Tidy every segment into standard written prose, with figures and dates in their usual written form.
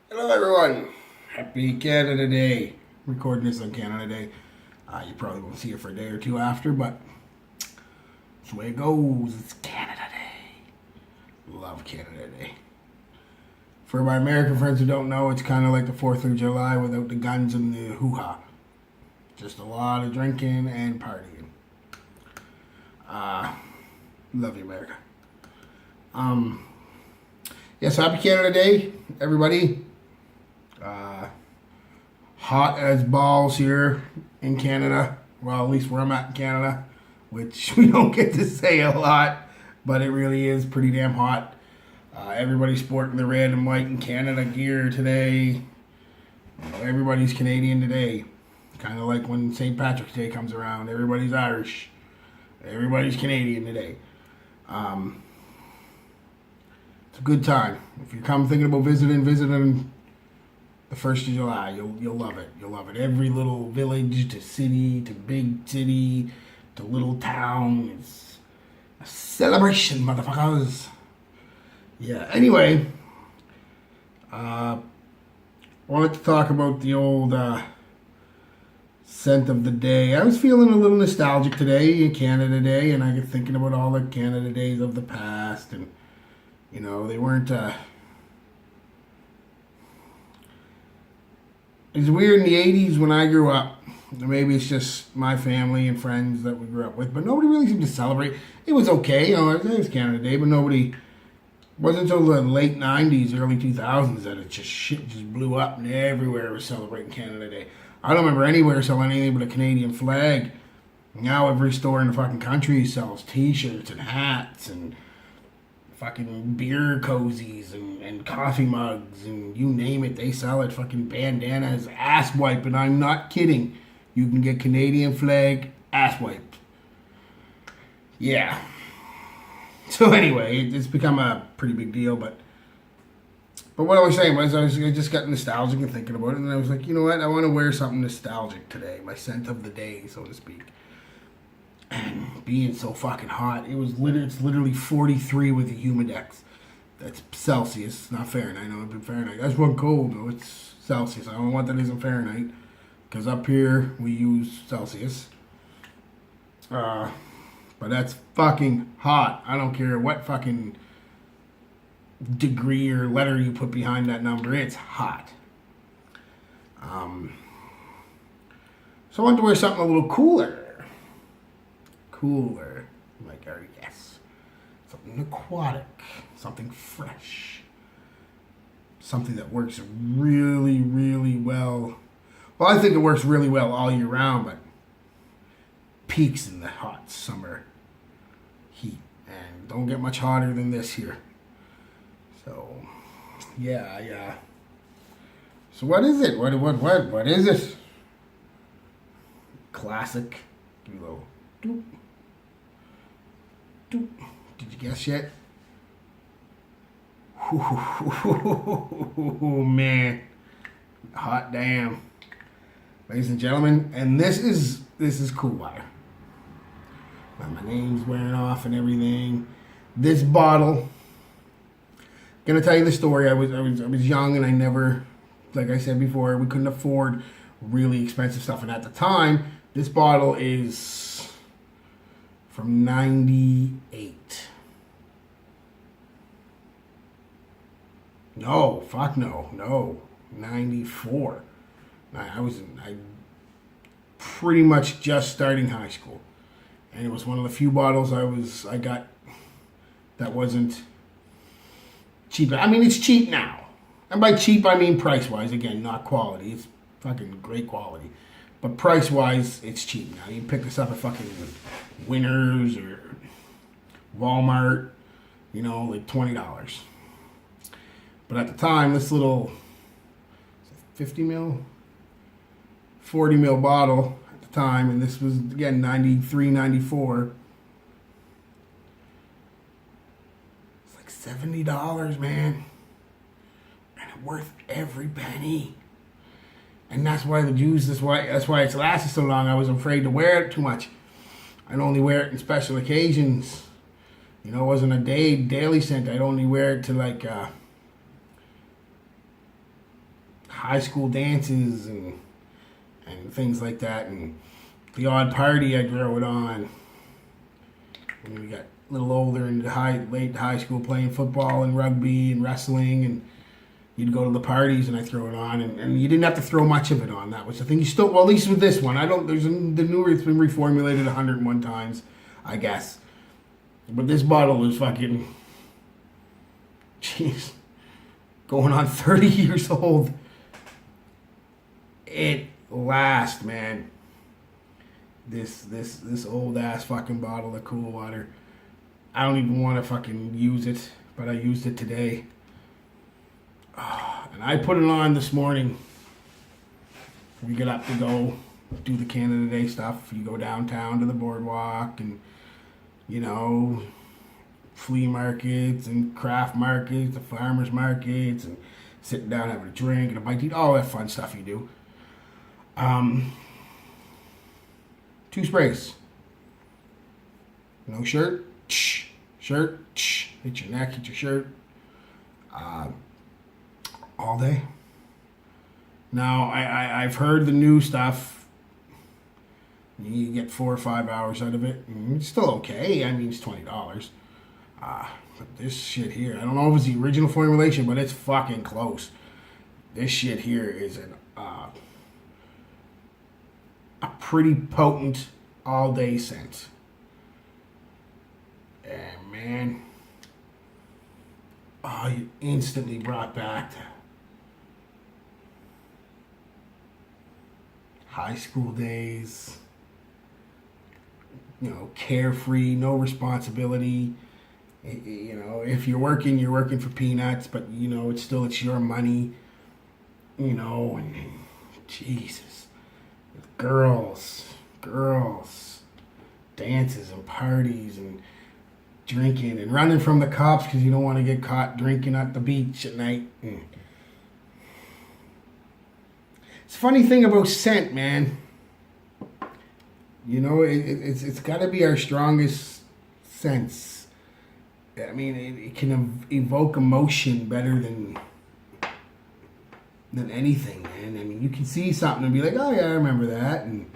Hello, everyone. Happy Canada Day. Recording this on Canada Day. You probably won't see it for a day or two after, but that's the way it goes. It's Canada Day. Love Canada Day. For my American friends who don't know, it's kind of like the 4th of July without the guns and the hoo-ha. Just a lot of drinking and partying. Love you, America. Yes, happy Canada Day, everybody. Hot as balls here in Canada. Well, at least where I'm at in Canada, which we don't get to say a lot, but it really is pretty damn hot. Everybody's sporting the red and white and Canada gear today. Everybody's Canadian today. Kind of like when St. Patrick's Day comes around. Everybody's Irish. Everybody's Canadian today. It's a good time. If you come thinking about visiting the 1st of July, you'll love it. You'll love it. Every little village to city to big city to little town. It's a celebration, motherfuckers. Yeah, anyway, I wanted to talk about the old scent of the day. I was feeling a little nostalgic today, Canada Day, and I get thinking about all the Canada Days of the past, and, you know, they weren't... It's weird in the 80s when I grew up. Maybe it's just my family and friends that we grew up with, but nobody really seemed to celebrate. It was okay, you know, it was Canada Day, but nobody... It wasn't until the late 90s, early 2000s that it shit just blew up and everywhere was celebrating Canada Day. I don't remember anywhere selling anything but a Canadian flag. Now every store in the fucking country sells t-shirts and hats and fucking beer cozies and coffee mugs and you name it, they sell it. Fucking bandanas, ass wipe, and I'm not kidding. You can get Canadian flag ass wipe. Yeah. So anyway, it's become a pretty big deal, but what I was saying was I just got nostalgic and thinking about it, and I was like, you know what, I want to wear something nostalgic today, my scent of the day, so to speak. And being so fucking hot, it's literally 43 with the humidex. That's Celsius, not Fahrenheit. I know I've been Fahrenheit. That's one cold, though. It's Celsius. I don't know what that is in Fahrenheit, because up here we use Celsius. But that's fucking hot. I don't care what fucking degree or letter you put behind that number. It's hot. So I wanted to wear something a little cooler. Like our yes. Something aquatic. Something fresh. Something that works really, really well. Well, I think it works really well all year round, but peaks in the hot summer heat, and don't get much hotter than this here. So, yeah. So what is it? What is it? Classic. Give me a little doop. Doop. Did you guess yet? Oh man, hot damn, ladies and gentlemen, and this is Coolwater. My name's wearing off and everything. This bottle. Gonna tell you the story. I was young and I never, like I said before, we couldn't afford really expensive stuff. And at the time, this bottle is from '98. No, fuck no, 94. I pretty much just starting high school. And it was one of the few bottles I got that wasn't cheap. I mean, it's cheap now. And by cheap, I mean price-wise. Again, not quality. It's fucking great quality. But price-wise, it's cheap now. You can pick this up at fucking Winners or Walmart, you know, like $20. But at the time, this little 50 mil, 40 mil bottle time, and this was again 93, 94. It's like $70, man, and it's worth every penny. And that's why that's why it's lasted so long. I was afraid to wear it too much. I'd only wear it in special occasions. You know, it wasn't a daily scent. I'd only wear it to like high school dances and things like that, and the odd party I'd throw it on. When we got a little older and late high school, playing football and rugby and wrestling, and you'd go to the parties and I throw it on, and you didn't have to throw much of it on. That was the thing. You still, well, at least with this one, the newer, it's been reformulated 101 times, I guess. But this bottle is fucking, jeez, going on 30 years old. It lasts, man. This old ass fucking bottle of Coolwater. I don't even want to fucking use it, but I used it today. And I put it on this morning. We get up to go do the Canada Day stuff. You go downtown to the boardwalk and, you know, flea markets and craft markets, the farmers markets, and sitting down having a drink and a bite to eat, all that fun stuff you do. 2 sprays. No shirt, shirt, hit your neck, hit your shirt. All day. Now, I've heard the new stuff. You get 4 or 5 hours out of it. It's still okay. I mean, it's $20. But this shit here, I don't know if it's the original formulation, but it's fucking close. This shit here is a pretty potent all-day scent. And man, you instantly brought back to high school days, you know, carefree, no responsibility. You know, if you're working for peanuts, but you know, it's your money, you know, and Jesus, girls, dances and parties and drinking and running from the cops because you don't want to get caught drinking at the beach at night. It's a funny thing about scent, man. You know, it's got to be our strongest sense. I mean, it can evoke emotion better than anything, man. I mean, you can see something and be like, oh yeah, I remember that, and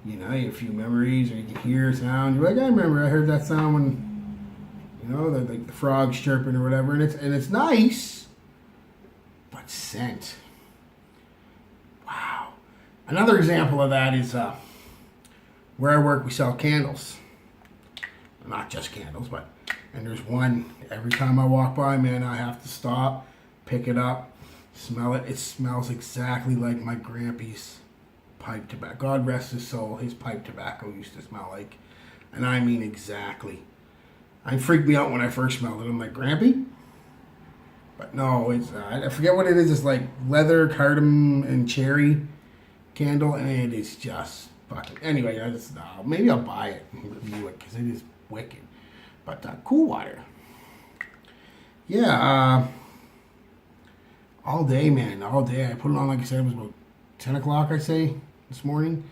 you know, you have a few memories, or you can hear a sound. You're like, I heard that sound when, you know, the frogs chirping or whatever, and it's nice, but scent. Wow. Another example of that is where I work. We sell candles, not just candles, and there's one every time I walk by, man, I have to stop, pick it up, smell it. It smells exactly like my grampy's pipe tobacco. God rest his soul. His pipe tobacco used to smell like, and I mean exactly. It freaked me out when I first smelled it. I'm like, Grampy? But no, it's I forget what it is. It's like leather, cardamom, and cherry candle, and it is just fucking. Anyway, maybe I'll buy it and review it because it is wicked. But Coolwater, yeah, all day, man, all day. I put it on, like I said, it was about 10 o'clock, I say, this morning,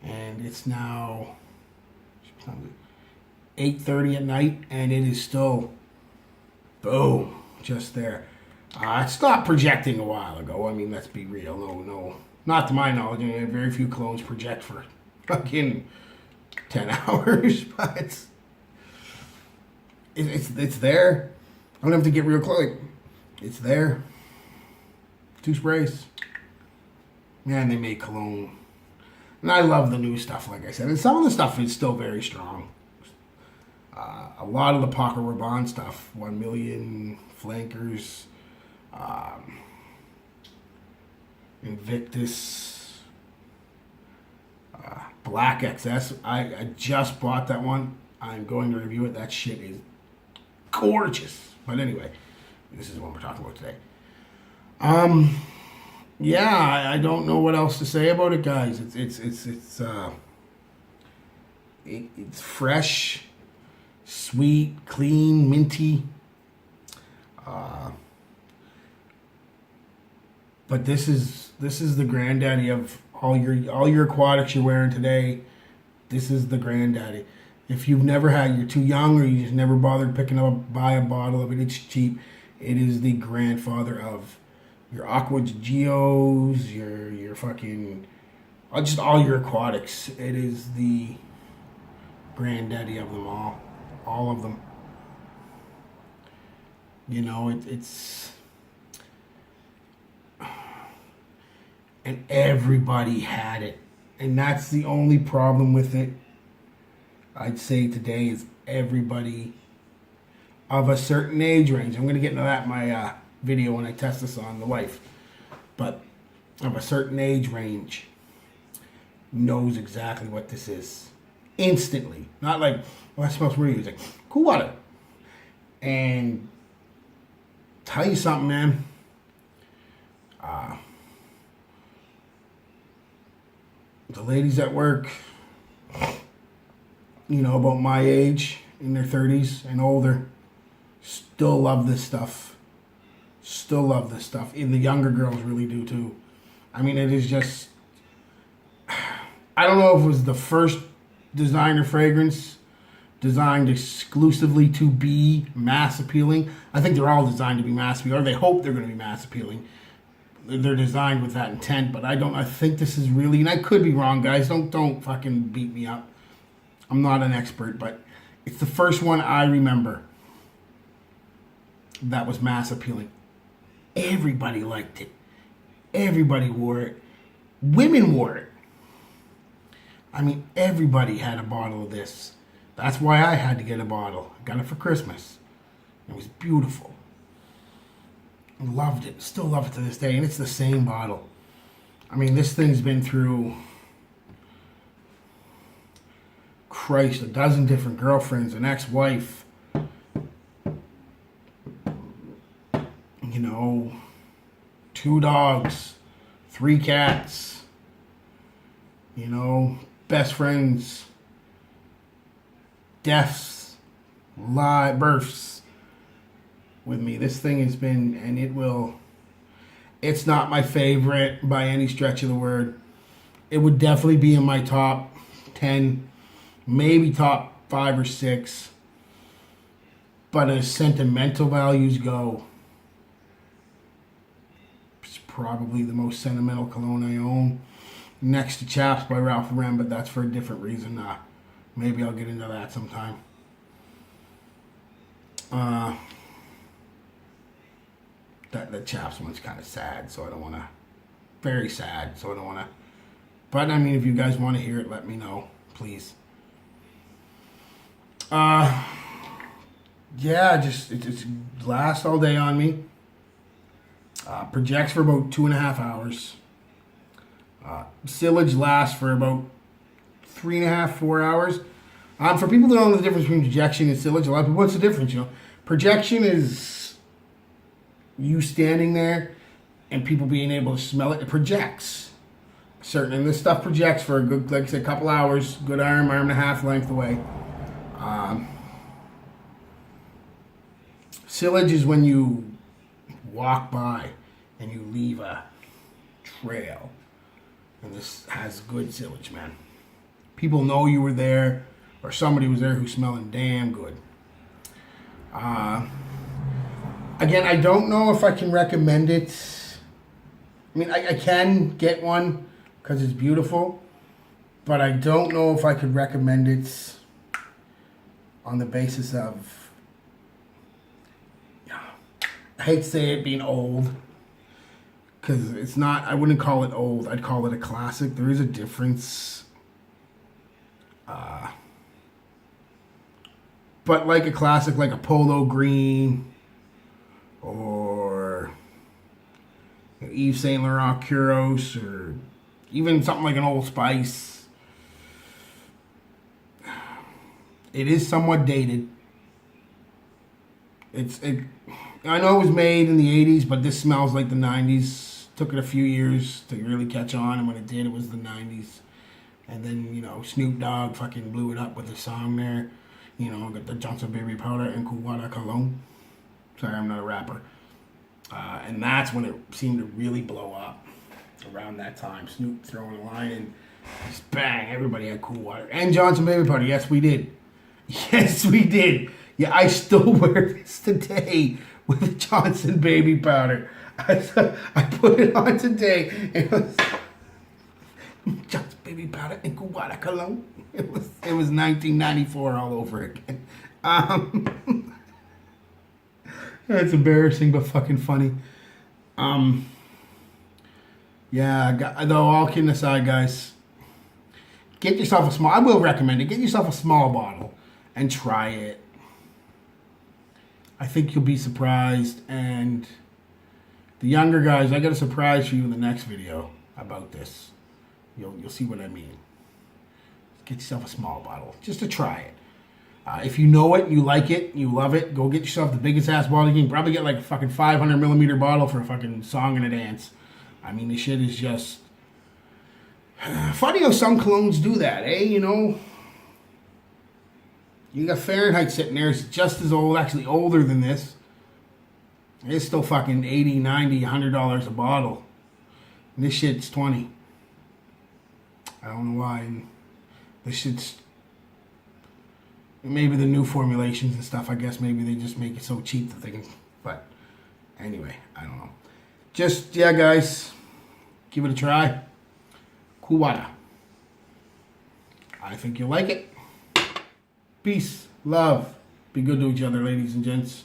and it's now 8:30 at night, and it is still, boom, just there. It stopped projecting a while ago. I mean, let's be real. No, not to my knowledge. I mean, very few clones project for fucking 10 hours, but it's there. I don't have to get real close. Like, it's there. 2 sprays. Man, they make cologne. And I love the new stuff, like I said. And some of the stuff is still very strong. A lot of the Paco Rabanne stuff, 1 million, Flankers, Invictus, Black XS. I just bought that one. I'm going to review it. That shit is gorgeous. But anyway, this is what we're talking about today. Yeah, I don't know what else to say about it, guys. It's fresh, sweet, clean, minty. But this is the granddaddy of all your aquatics you're wearing today. This is the granddaddy. If you've never had, you're too young, or you just never bothered picking up buy a bottle of it. It's cheap. It is the grandfather of your aquas geos, your fucking, just all your aquatics. It is the granddaddy of them all of them. You know, it's and everybody had it, and that's the only problem with it. I'd say today is everybody of a certain age range. I'm gonna get into that in my video when I test this on the wife, but of a certain age range knows exactly what this is instantly. Not like, oh, that smells weird. It's like cool water. And tell you something, man. The ladies at work, you know, about my age, in their 30s and older, still love this stuff. Still love this stuff. And the younger girls really do too. I mean, it is just, I don't know if it was the first designer fragrance designed exclusively to be mass appealing. I think they're all designed to be mass appealing, or they hope they're going to be mass appealing. They're designed with that intent, but I think this is really, and I could be wrong, guys. Don't fucking beat me up. I'm not an expert, but it's the first one I remember that was mass appealing. Everybody liked it. Everybody wore it. Women wore it. I mean, everybody had a bottle of this. That's why I had to get a bottle. I got it for Christmas. It was beautiful. Loved it. Still love it to this day. And it's the same bottle. I mean, this thing's been through, Christ, 12 different girlfriends, an ex-wife. You know, 2 dogs, 3 cats. You know, best friends. Deaths. Births. With me. This thing has been, and it will, it's not my favorite by any stretch of the word. It would definitely be in my top 10, maybe top 5 or 6. But as sentimental values go, it's probably the most sentimental cologne I own. Next to Chaps by Ralph Lauren, but that's for a different reason. Maybe I'll get into that sometime. The Chaps one's kind of sad, so I don't want to, very sad, so I don't want to, but I mean, if you guys want to hear it, let me know, please. Yeah, just, it lasts all day on me. Projects for about 2.5 hours. Sillage lasts for about 3.5, 4 hours. For people that don't know the difference between projection and sillage, a lot of people, what's the difference, you know? Projection is you standing there and people being able to smell it. It projects. And this stuff projects for a good, like I said, couple hours, good arm and a half length away. Sillage is when you walk by and you leave a trail. And this has good sillage, man. People know you were there, or somebody was there who's smelling damn good. Again, I don't know if I can recommend it. I mean, I can get one because it's beautiful, but I don't know if I could recommend it on the basis of, I hate to say it, being old, because it's not, I wouldn't call it old, I'd call it a classic. There is a difference. But like a classic, like a Polo Green, or Yves Saint Laurent Kuros, or even something like an Old Spice, it is somewhat dated. I know it was made in the 80s, but this smells like the 90s. Took it a few years to really catch on, and when it did, it was the 90s. And then, you know, Snoop Dogg fucking blew it up with a song there. You know, got the Johnson Baby Powder and Coolwater Cologne. Sorry, I'm not a rapper. And that's when it seemed to really blow up, around that time. Snoop throwing a line and just bang, everybody had Coolwater. And Johnson Baby Powder, yes we did. Yes we did. Yeah, I still wear this today with the Johnson Baby Powder. I put it on today. It was just baby powder and Coolwater cologne. It was 1994 all over again. That's embarrassing but fucking funny. Yeah, though, all kidding aside, guys, get yourself a small, I will recommend it, get yourself a small bottle and try it. I think you'll be surprised, and the younger guys, I got a surprise for you in the next video about this. You'll see what I mean. Get yourself a small bottle, just to try it. If you know it, you like it, you love it, go get yourself the biggest ass bottle. You can probably get like a fucking 500 millimeter bottle for a fucking song and a dance. I mean, this shit is just funny how some colognes do that, eh? You know, you got Fahrenheit sitting there, it's just as old, actually older than this. It's still fucking $80, $90, $100 a bottle. And this shit's 20. I don't know why. And this shit's, maybe the new formulations and stuff, I guess maybe they just make it so cheap that they can, but anyway, I don't know. Just, yeah, guys, give it a try. Coolwater. I think you'll like it. Peace, love, be good to each other, ladies and gents.